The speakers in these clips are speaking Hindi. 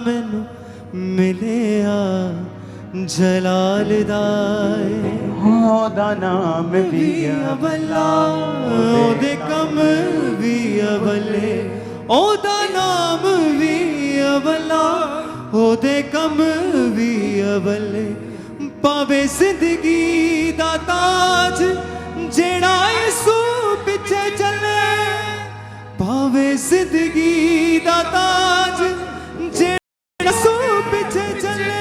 मैनू मिलिया जलाल दाए ओदा नाम भी अबला ओदे कम भी अबले ओदा नाम भी अबला ओदे कम भी अबले पावे जिंदगी दा ताज जेड़ा यसू पिछे चले पावे जिंदगी दा ताज जेड़ा यसू पिछे चले।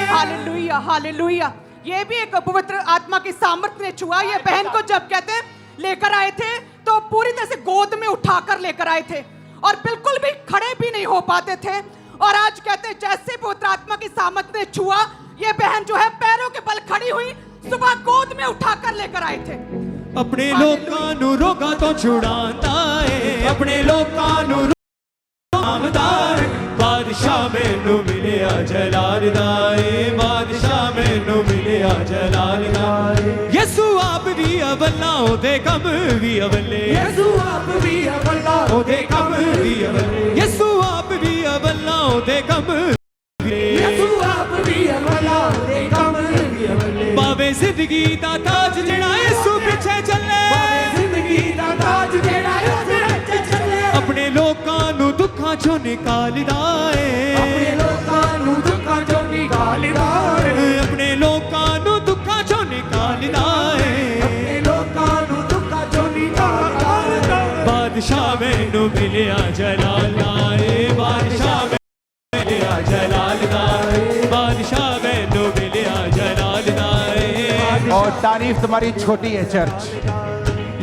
Hallelujah hallelujah. ये भी एक पवित्र आत्मा की सामर्थ्य ने छुआ। ये बहन को जब कहते लेकर आए थे तो पूरी तरह से गोद में उठाकर लेकर आए थे और बिल्कुल भी खड़े भी नहीं हो पाते थे। और आज कहते जैसे पवित्र आत्मा की सामर्थ्य ने छुआ, ये बहन जो है पैरों के बल खड़ी हुई, सुबह गोद में उठाकर लेकर आए थे। अपने लोकां नू रोगां तो छुड़ांदा है, अपने लोकां नू रोगां बादशाह मैनू मिलिया जलाल दाए बादशाह मैनू मिलिया जलाल दाए। यसू आप भी अवला ओदे कम भी अवले यसू आप भी अवला ओदे कम भी अवले यसू आप भी अवला ओदे कम यसू आप भी अवला ओदे कम भी अवले पावे जिंदगी दा ताज जेड़ा यसू पिछे चले पावे जिंदगी दा ताज जेड़ा यसू पिछे चले। अपने लोकां नू दुखां चों निकालदा है अपने लोकां नू दुखां चों निकालदा है अपने लोकां नू दुखां चों निकालदा है अपने लोकां नू दुखां चों निकालदा है। बादशाह मैनू मिलिया जलाल दाए बादशाह मैनू मिलिया जलाल दाए बादशाह मैनू मिलिया जलाल दाए। और तारीफ तुम्हारी छोटी है चर्च।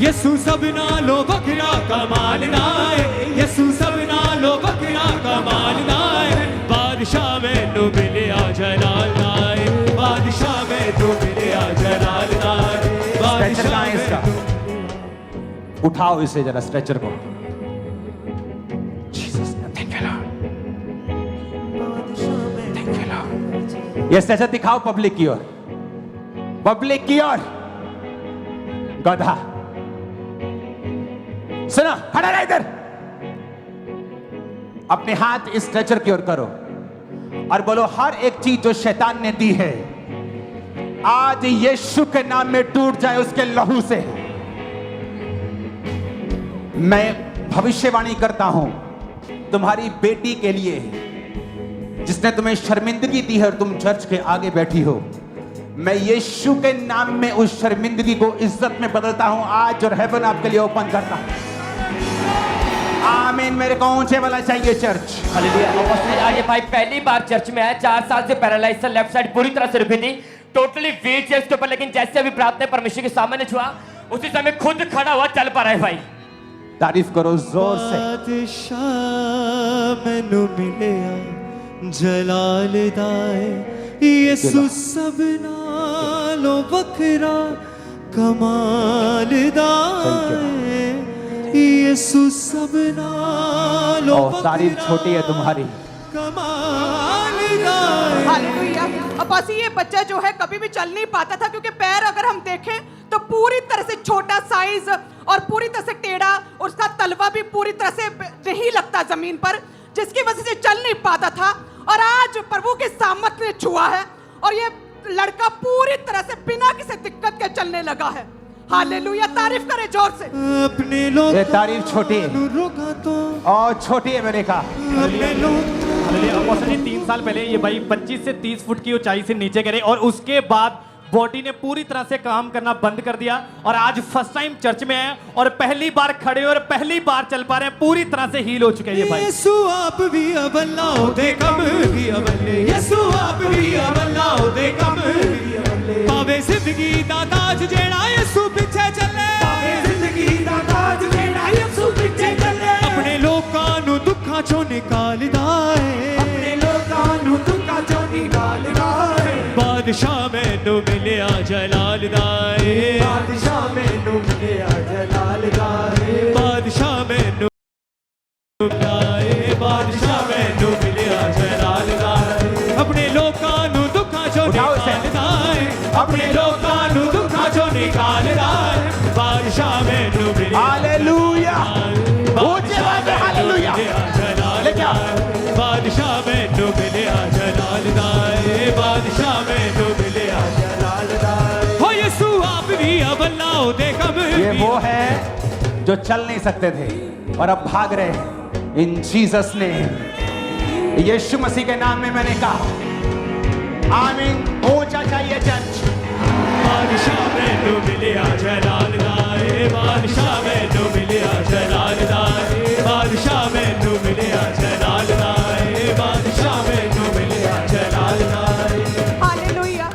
यसू सब नालो बकरा कमाल दाए यसू सब नालो बकरा कमाल दाए बादशाह मैनू मिलिया जलाल दाए बादशाह मैनू मिलिया जलाल दाए स्ट्रेचर कहाँ है इसका? उठाओ इसे जरा स्ट्रेचर को। Jesus thank you Lord thank you Lord. ये स्ट्रेचर दिखाओ पब्लिक की ओर पब्लिक की ओर। गधा सुना खड़ा रहा इधर। अपने हाथ इस स्ट्रेचर की ओर करो और बोलो हर एक चीज जो शैतान ने दी है आज यीशु के नाम में टूट जाए उसके लहू से। मैं भविष्यवाणी करता हूं तुम्हारी बेटी के लिए जिसने तुम्हें शर्मिंदगी दी है और तुम चर्च के आगे बैठी हो। मैं यीशु के नाम में उस शर्मिंदगी को इज्जत में बदलता हूं आज और हेवन आपके लिए ओपन करता हूं। आमीन। मेरे को ऊंचे वाला चाहिए चर्च। हालेलुया। आज ये भाई पहली बार चर्च में आया, 4 साल से पैरालाइज था, लेफ्ट साइड पूरी तरह से रुकी थी, टोटली व्हील चेयर के ऊपर, लेकिन जैसे अभी प्रार्थना परमेश्वर के सामने छुआ उसी समय खुद खड़ा हुआ चल पा रहा है। भाई तारीफ करो जोर से। बादशाह मैनू मिलिया जलाल दाए यसू सब नालो बकरा कमाल दाए यसू सब नालो तारीफ छोटी है तुम्हारी। कमाल दाए। हालेलुया। अब बस ये बच्चा जो है कभी भी चल नहीं पाता था क्योंकि पैर अगर हम देखें तो पूरी तरह से छोटा साइज और पूरी तरह से टेढ़ा, और उसका तलवा भी पूरी तरह से नहीं लगता जमीन पर, जिसकी वजह से चल नहीं पाता था। और आज प्रभु के सामर्थ्य ने छुआ है और ये लड़का पूरी तरह से बिना किसी दिक्कत के चलने लगा है। हालेलुया। तारीफ करें जोर से। अपने लोग ये तारीफ छोटी है और छोटी है मैंने कहा। अपने लोग 3 साल पहले ये भाई 25 से 30 फुट की ऊंचाई से नीचे गिरे और उसके बाद बॉडी ने पूरी तरह से काम करना बंद कर दिया और आज फर्स्ट टाइम चर्च में है और पहली बार खड़े और पहली बार चल पा रहे हैं, पूरी तरह से हील हो चुके हैं ये भाई। यीशु आप भी अबला होते कम भी अबले यीशु आप भी अबला होते कम भी अबले पावे जिंदगी दा ताज जेड़ा यीशु पीछे चले पावे जिंदगी दा ताज जेड़ा यीशु पीछे चले अपने लोकां नु दुखां चों निकालदा है अपने लोकां नु दुखां चों निकालदा है बादशाह मैनू मिलिया जलाल दाए बादशाह मैनू मिलिया जलाल दाए बादशाह मैनू दाए बादशाह मैनू मिलिया जलाल दाए अपने लोकां नु दुखां चों निकाल दाए अपने लोकां नु दुखां चों निकाल दाए बादशाह मैनू मिलिया हालेलुया ऊंचे आवाज में हालेलुया जलाल दाए बादशाह मैनू वो है जो चल नहीं सकते थे और अब भाग रहे हैं। इन जीसस ने, यीशु मसीह के नाम में मैंने कहा आमीन। ऊंचा चाहिए चर्च। बादशाह मैनू मिलिया जलाल दाए, बादशाह मैनू मिलिया जलाल दाए, बादशाह मैनू मिलिया जलाल दाए, बादशाह मैनू मिलिया जलाल दाए। Hallelujah,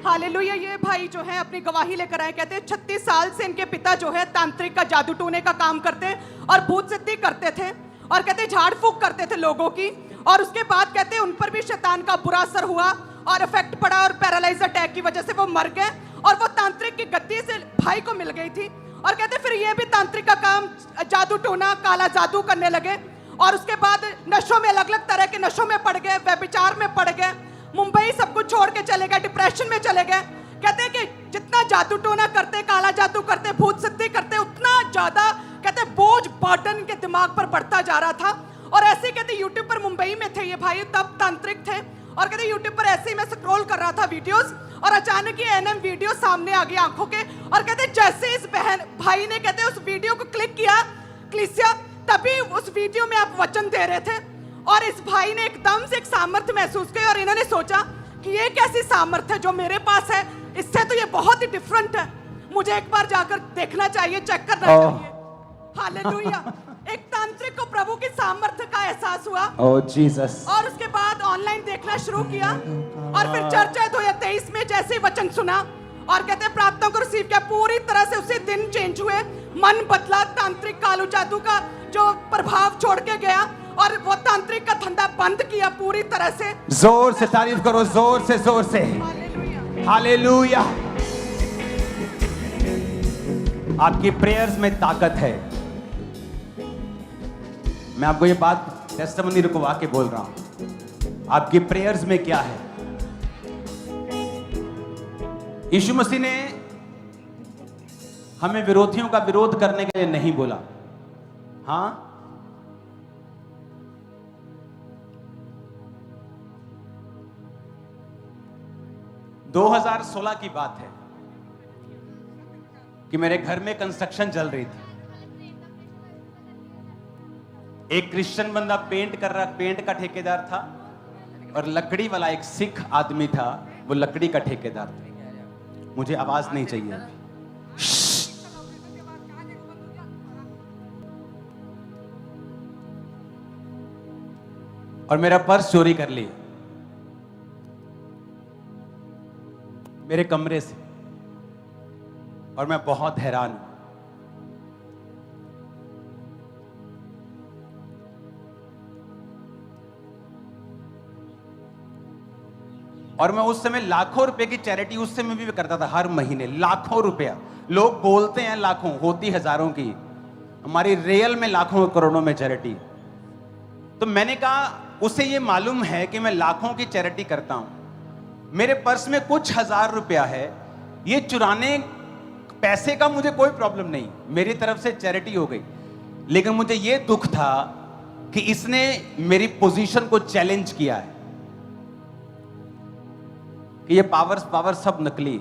hallelujah. ये भाई जो है अपनी गवाही लेकर आए, कहते हैं 36 साल से इनके पिता जो है तांत्रिक का, जादू टोने का काम करते और भूत सिद्धि करते थे, और कहते झाड़ फूक करते थे लोगों की, और उसके बाद कहते हैं उन पर भी शैतान का बुरा असर हुआ और इफेक्ट पड़ा, और पैरालाइज अटैक की वजह से वो मर गए, और वो तांत्रिक की गद्दी से भाई को मिल गई थी। और कहते फिर ये भी तांत्रिक का काम, जादू टोना, काला जादू करने लगे, और उसके बाद नशों में, अलग अलग तरह के नशों में पड़ गए, व्यभिचार में पड़ गए, मुंबई सब कुछ छोड़ के चले गए, डिप्रेशन में चले गए। कहते हैं कि जितना जादू टोना करते, काला जादू करते, भूत सिद्धि करते, उतना ज्यादा कहते बोझ, बर्डन के दिमाग पर बढ़ता जा रहा था। और ऐसे कहते यूट्यूब पर, मुंबई में थे ये भाई, तब तांत्रिक थे, और कहते यूट्यूब पर ऐसे ही मैं स्क्रॉल कर रहा था वीडियोस, और अचानक ये एनएम वीडियो सामने आ गई आंखों के, और कहते जैसे इस बहन भाई ने कहते उस वीडियो को क्लिक किया, क्लिसिया, तभी उस वीडियो में आप वचन दे रहे थे, और इस भाई ने एकदम से एक सामर्थ्य महसूस की, और इन्होंने सोचा कि ये कैसी सामर्थ्य है जो मेरे पास है, इससे तो ये बहुत ही डिफरेंट है, मुझे एक बार जाकर देखना चाहिए, चेक करना चाहिए। हालेलुया। एक तांत्रिक को प्रभु की सामर्थ्य का एहसास हुआ, ओह जीसस, और उसके बाद ऑनलाइन देखना शुरू किया, और फिर चर्च 2023 में जैसे ही वचन सुना, और कहते हैं प्रार्थना को रिसीव किया, पूरी तरह से उसी दिन चेंज हुए, मन बदला, तांत्रिक कालू जादू का जो प्रभाव छोड़ के गया, और वो तांत्रिक का धंधा बंद किया पूरी तरह से। जोर से तारीफ करो, जोर से, जोर से। हालेलुया। हालेलुया। आपकी प्रेयर्स में ताकत है। मैं आपको ये बात टेस्टिमनी रुकवा के बोल रहा हूं, आपकी प्रेयर्स में क्या है। यीशु मसीह ने हमें विरोधियों का विरोध करने के लिए नहीं बोला। हां, – 2016 की बात है कि मेरे घर में कंस्ट्रक्शन चल रही थी। एक क्रिश्चियन बंदा पेंट का ठेकेदार था, और लकड़ी वाला एक सिख आदमी था, वो लकड़ी का ठेकेदार था। मुझे आवाज नहीं चाहिए। और मेरा पर्स चोरी कर लिया मेरे कमरे से, और मैं बहुत हैरान हूं। और मैं उस समय लाखों रुपए की चैरिटी उस समय भी करता था, हर महीने लाखों रुपया। लोग बोलते हैं लाखों, होती हजारों की, हमारी रियल में लाखों करोड़ों में चैरिटी। तो मैंने कहा उसे ये मालूम है कि मैं लाखों की चैरिटी करता हूं, मेरे पर्स में कुछ हजार रुपया है, ये चुराने पैसे का मुझे कोई प्रॉब्लम नहीं, मेरी तरफ से चैरिटी हो गई। लेकिन मुझे ये दुख था कि इसने मेरी पोजीशन को चैलेंज किया है कि ये पावर सब नकली।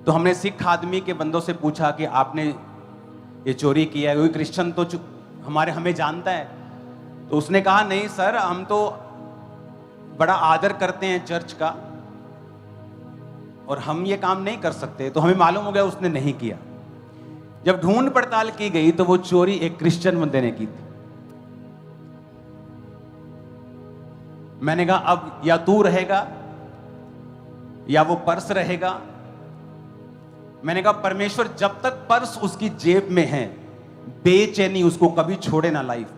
तो हमने सिख आदमी के बंदों से पूछा कि आपने ये चोरी किया है, कोई क्रिश्चियन तो हमें जानता है। तो उसने कहा नहीं सर, हम तो बड़ा आदर करते हैं चर्च का, और हम ये काम नहीं कर सकते। तो हमें मालूम हो गया उसने नहीं किया। जब ढूंढ पड़ताल की गई तो वो चोरी एक क्रिश्चियन बंदे ने की थी। मैंने कहा अब या तू रहेगा या वो पर्स रहेगा। मैंने कहा परमेश्वर जब तक पर्स उसकी जेब में है, बेचैनी उसको कभी छोड़े ना लाइफ।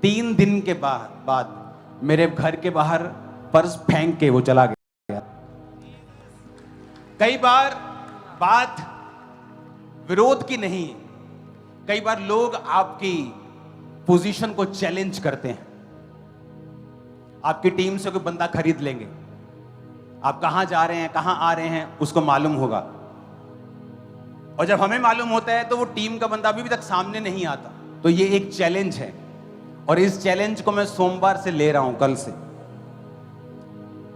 3 दिन के बाद मेरे घर के बाहर पर्स फेंक के वो चला गया। कई बार बात विरोध की नहीं, कई बार लोग आपकी पोजीशन को चैलेंज करते हैं। आपकी टीम से कोई बंदा खरीद लेंगे, आप कहां जा रहे हैं, कहां आ रहे हैं, उसको मालूम होगा। और जब हमें मालूम होता है तो वो टीम का बंदा अभी तक सामने नहीं आता। तो ये एक चैलेंज है, और इस चैलेंज को मैं सोमवार से ले रहा हूं, कल से।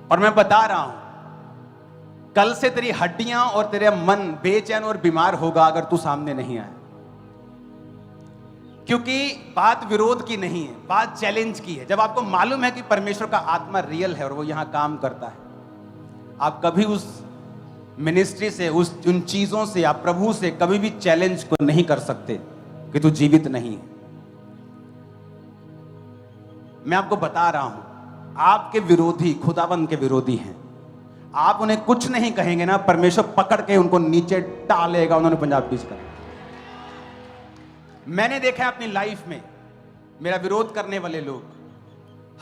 और मैं बता रहा हूं कल से तेरी हड्डियां और तेरा मन बेचैन और बीमार होगा अगर तू सामने नहीं आया। क्योंकि बात विरोध की नहीं है, बात चैलेंज की है। जब आपको मालूम है कि परमेश्वर का आत्मा रियल है और वो यहां काम करता है, आप कभी उस मिनिस्ट्री से, उन चीजों से, आप प्रभु से कभी भी चैलेंज को नहीं कर सकते कि तू जीवित नहीं है। मैं आपको बता रहा हूं, आपके विरोधी खुदावंद के विरोधी हैं। आप उन्हें कुछ नहीं कहेंगे ना, परमेश्वर पकड़ के उनको नीचे डालेगा। उन्होंने पंजाब बीच कर, मैंने देखा है अपनी लाइफ में, मेरा विरोध करने वाले लोग,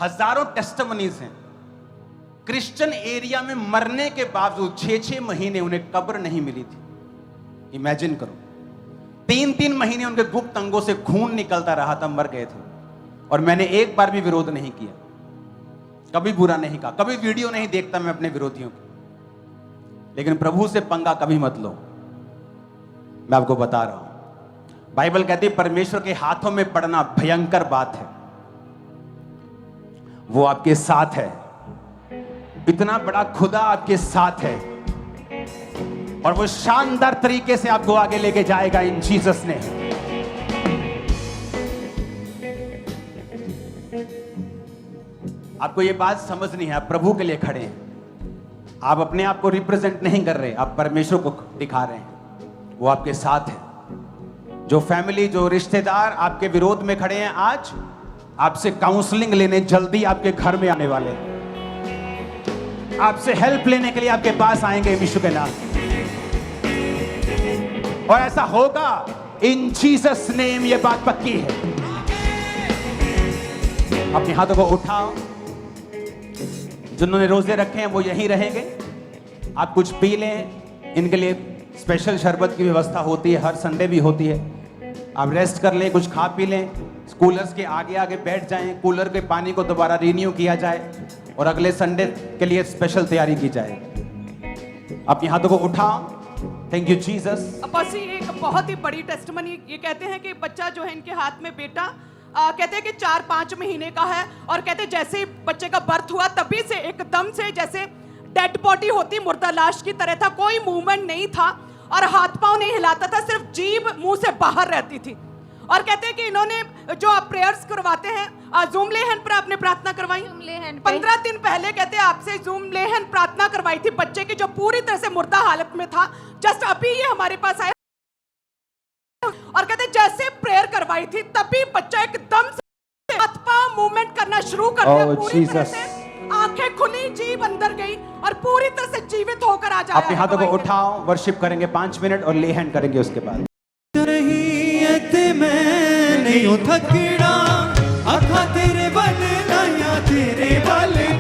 हजारों टेस्टिमनीज हैं। क्रिश्चियन एरिया में मरने के बावजूद 6-6 महीने उन्हें कब्र नहीं मिली थी। इमेजिन करो, 3-3 महीने उनके गुप्त अंगों से खून निकलता रहा था, मर गए थे। और मैंने एक बार भी विरोध नहीं किया, कभी बुरा नहीं कहा, कभी वीडियो नहीं देखता मैं अपने विरोधियों की। लेकिन प्रभु से पंगा कभी मत लो, मैं आपको बता रहा हूं। बाइबल कहती है परमेश्वर के हाथों में पड़ना भयंकर बात है। वो आपके साथ है, इतना बड़ा खुदा आपके साथ है, और वो शानदार तरीके से आपको आगे लेके जाएगा इन जीसस ने। आपको ये बात समझनी है, आप प्रभु के लिए खड़े हैं। आप अपने आप को रिप्रेजेंट नहीं कर रहे, आप परमेश्वर को दिखा रहे हैं। वो आपके साथ है। जो फैमिली, जो रिश्तेदार आपके विरोध में खड़े हैं, आज आपसे काउंसलिंग लेने जल्दी आपके घर में आने वाले हैं। आपसे हेल्प लेने के लिए आपके पास आएंगे यीशु के नाम। और ऐसा होगा इन जीसस नेम, ये बात पक्की है। अपने हाथों को उठाओ। जिन्होंने रोजे रखे हैं वो यहीं रहेंगे। आप कुछ पी लें, इनके लिए स्पेशल शरबत की व्यवस्था होती है, हर संडे भी होती है। आप रेस्ट कर लें, कुछ खा पी लें, कूलर्स के आगे आगे बैठ जाएं, कूलर के पानी को दोबारा रिन्यू किया जाए और अगले संडे के लिए स्पेशल तैयारी की जाए। अपने हाथों को उठाओ। Thank you Jesus. बस ये एक बहुत ही बड़ी टेस्टिमनी। ये कहते हैं कि बच्चा जो है इनके हाथ में, बेटा कहते हैं कि 4-5 महीने का है, और कहते हैं जैसे ही बच्चे का बर्थ हुआ तभी से एकदम से जैसे डेड बॉडी होती, मुर्दा लाश की तरह था। कोई मूवमेंट नहीं था और हाथ पांव नहीं हिलाता था, सिर्फ जीभ मुंह से बाहर रहती थी। और कहते हैं कि इन्होंने जो आप प्रेयर्स करवाते हैं, जूम लेहन पर आपने प्रार्थना करवाई। 15 दिन पहले कहते हैं आपसे जूम लेहन प्रार्थना करवाई थी बच्चे की, जो पूरी तरह से मुर्दा हालत में था। जस्ट अभी ये हमारे पास आया और कहते जैसे प्रेयर करवाई थी तभी बच्चा एकदम से हाथ पांव मूवमेंट करना शुरू कर दिया। पूरी तरह से आंखें खुली, जीभ अंदर गई और पूरी तरह से जीवित होकर आ जाए। अपने हाथों को उठाओ, वर्शिप करेंगे 5 मिनट और ले हैंड करेंगे उसके बाद। मैं नहीं थकड़ा, आखा तेरे बल लाया तेरे बल